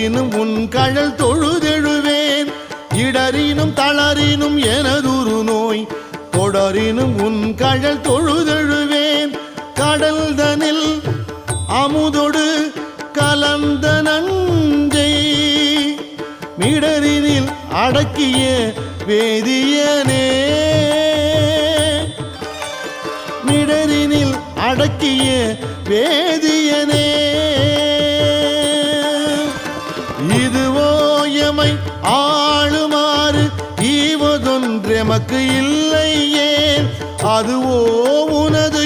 இடரினும் உன் கழல் தொழுதெழுவேன் இடரினும் தளரினும் எனதுரு நோய் தொடரினும் உன் கழல் தொழுதெழுவேன் கடல் தனில் அமுதொடு கலந்த நஞ்சை மிடரினில் அடக்கிய வேதியனே மிடரினில் அடக்கிய வேதியனே இதுவோ எமை ஆளுமாறு ஈவதொன்றெமக்கு இல்லையே அதுவோ உனது